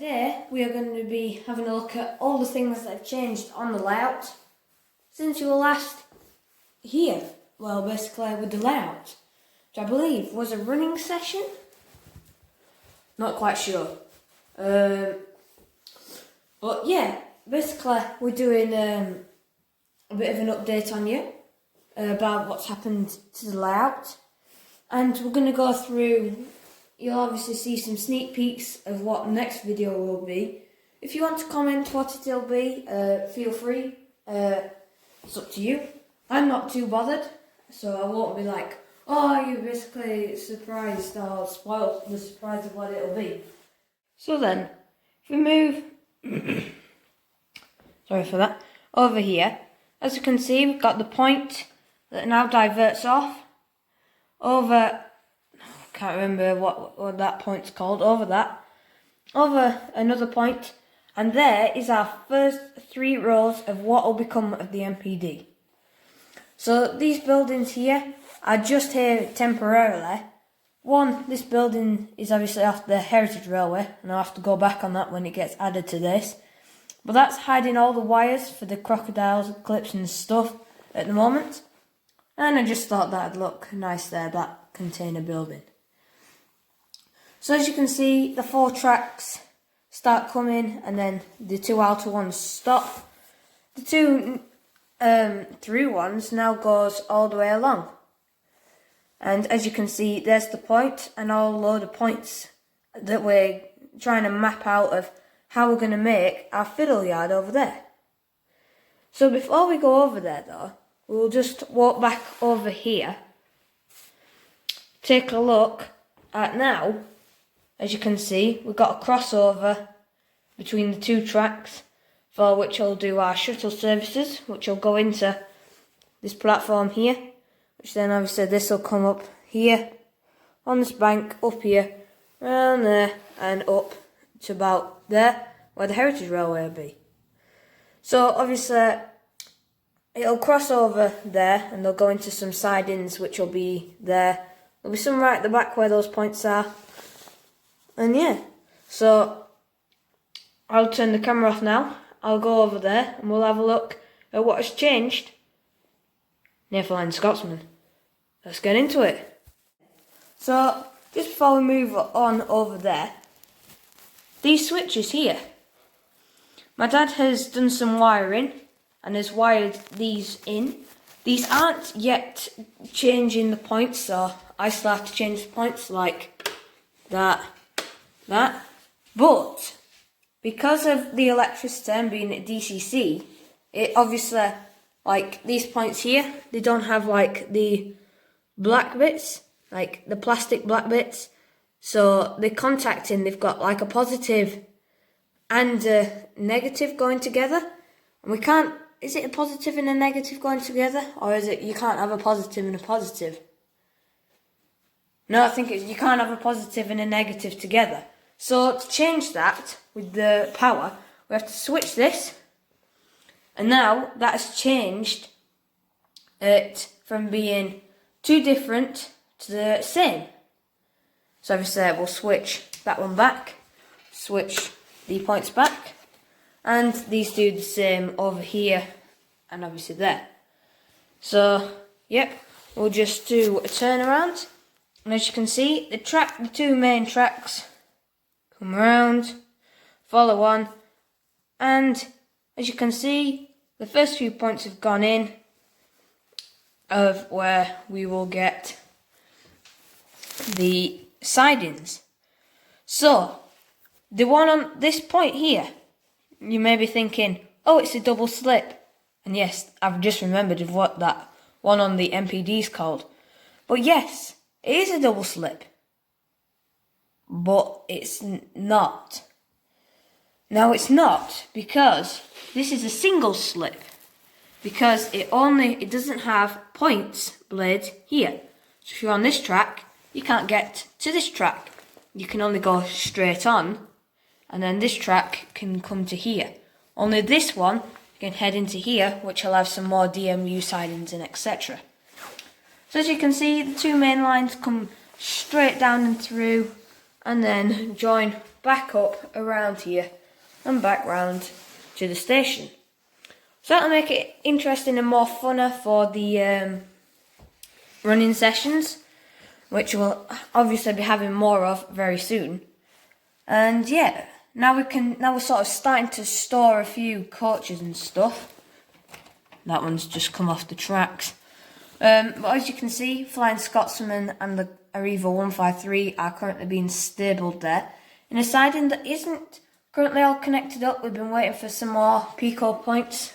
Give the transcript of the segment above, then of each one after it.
Today we are going to be having a look at all the things that have changed on the layout since you were last here. Well, basically with the layout, which I believe was a running session. Not quite sure. But yeah, basically we're doing a bit of an update on you about what's happened to the layout. And we're going to go through, you'll obviously see some sneak peeks of what the next video will be. If you want to comment what it'll be, feel free. It's up to you. I'm not too bothered, so I won't be like, oh, you're basically surprised or spoiled the surprise of what it'll be. So then, if we move, sorry for that, over here, as you can see, we've got the point that now diverts off over, can't remember what that point's called, over another point, and there is our first 3 rows of what will become of the MPD. So these buildings here are just here temporarily. One, this building is obviously off the Heritage Railway, and I'll have to go back on that when it gets added to this. But that's hiding all the wires for the crocodiles, clips and stuff at the moment. And I just thought that'd look nice there, that container building. So as you can see, the 4 tracks start coming and then the 2 outer ones stop. The 2 through ones now goes all the way along. And as you can see, there's the point and a load of points that we're trying to map out of how we're going to make our fiddle yard over there. So before we go over there though, we'll just walk back over here, take a look at now, as you can see, we've got a crossover between the 2 tracks for which I'll do our shuttle services, which will go into this platform here, which then obviously this will come up here, on this bank, up here, around there, and up to about there, where the Heritage Railway will be. So obviously, it'll cross over there and they'll go into some sidings which will be there. There'll be some right at the back where those points are. And yeah, so I'll turn the camera off now. I'll go over there and we'll have a look at what has changed. Newfoundland Scotsman. Let's get into it. So just before we move on over there, these switches here. My dad has done some wiring and has wired these in. These aren't yet changing the points, so I still have to change the points like that. But because of the electricity and being at DCC, it obviously, like these points here, they don't have like the black bits, like the plastic black bits. So they're contacting, they've got like a positive and a negative going together. And we can't, is it a positive and a negative going together? Or is it you can't have a positive and a positive? No, I think you can't have a positive and a negative together. So to change that with the power, we have to switch this. And now that has changed it from being 2 different to the same. So obviously we'll switch that one back, switch the points back, and these do the same over here and obviously there. So yep, we'll just do a turnaround. And as you can see, the 2 main tracks come around, follow on, and as you can see, the first few points have gone in of where we will get the sidings. So, the one on this point here, you may be thinking, oh, it's a double slip. And yes, I've just remembered of what that one on the MPD is called. But yes, it is a double slip. But it's not. Now it's not because this is a single slip. Because it doesn't have points blades here. So if you're on this track, you can't get to this track. You can only go straight on, and then this track can come to here. Only this one can head into here, which will have some more DMU sidings and etc. So as you can see, the 2 main lines come straight down and through, and then join back up around here and back round to the station. So that'll make it interesting and more funner for the running sessions, which we'll obviously be having more of very soon. And yeah, now we're sort of starting to store a few coaches and stuff. That one's just come off the tracks. But as you can see, Flying Scotsman and the Arriva 153 are currently being stabled there in a siding that isn't currently all connected up. We've been waiting for some more Pico points.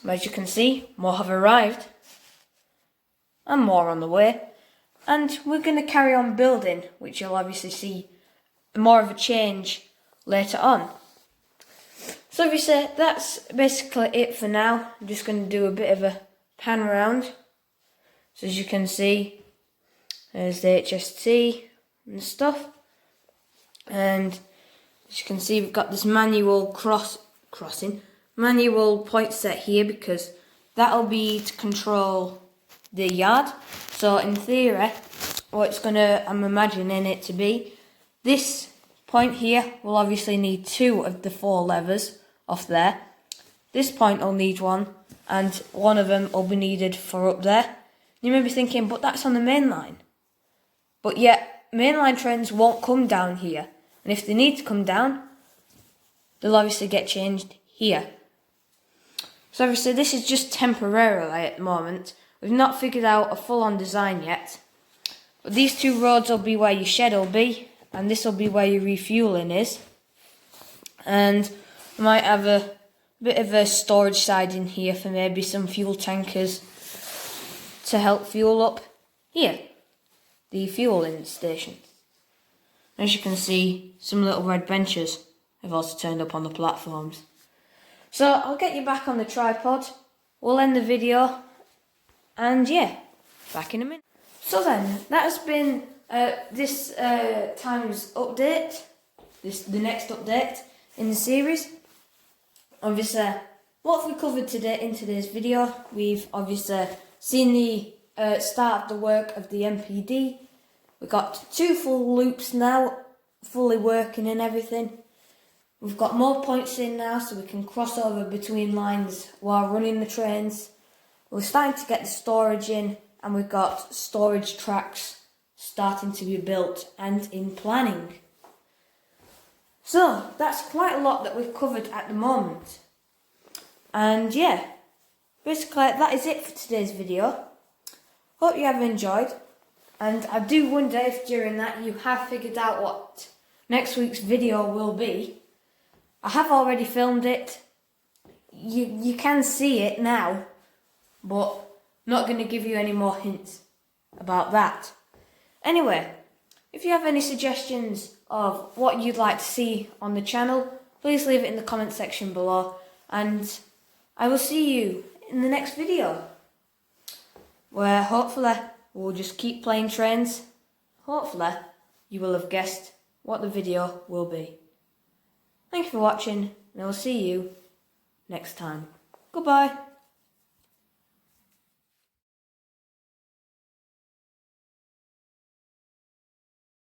But as you can see, more have arrived and more on the way. And we're going to carry on building, which you'll obviously see more of a change later on. So obviously that's basically it for now. I'm just going to do a bit of a pan around. So as you can see, there's the HST and stuff. And as you can see, we've got this manual manual point set here, because that'll be to control the yard. So in theory, I'm imagining it to be, this point here will obviously need 2 of the 4 levers off there. This point will need 1, and one of them will be needed for up there. You may be thinking, but that's on the main line. But yet, mainline trains won't come down here. And if they need to come down, they'll obviously get changed here. So obviously this is just temporarily at the moment. We've not figured out a full-on design yet. But these 2 roads will be where your shed will be, and this will be where your refueling is. And we might have a bit of a storage side in here for maybe some fuel tankers to help fuel up here, the fueling station. As you can see, some little red benches have also turned up on the platforms. So I'll get you back on the tripod, we'll end the video, and yeah, back in a minute. So then, that has been this time's update, the next update in the series. Obviously, what have we covered today in today's video? We've obviously seen the start of the work of the MPD. We've got 2 full loops now, fully working and everything. We've got more points in now, so we can cross over between lines while running the trains. We're starting to get the storage in, and we've got storage tracks starting to be built and in planning. So, that's quite a lot that we've covered at the moment. And yeah, basically that is it for today's video. Hope you have enjoyed. And I do wonder if during that you have figured out what next week's video will be. I have already filmed it. You can see it now, but I'm not going to give you any more hints about that. Anyway, if you have any suggestions of what you'd like to see on the channel, please leave it in the comment section below, and I will see you in the next video, where hopefully we'll just keep playing trains. Hopefully you will have guessed what the video will be. Thank you for watching, and I will see you next time. Goodbye.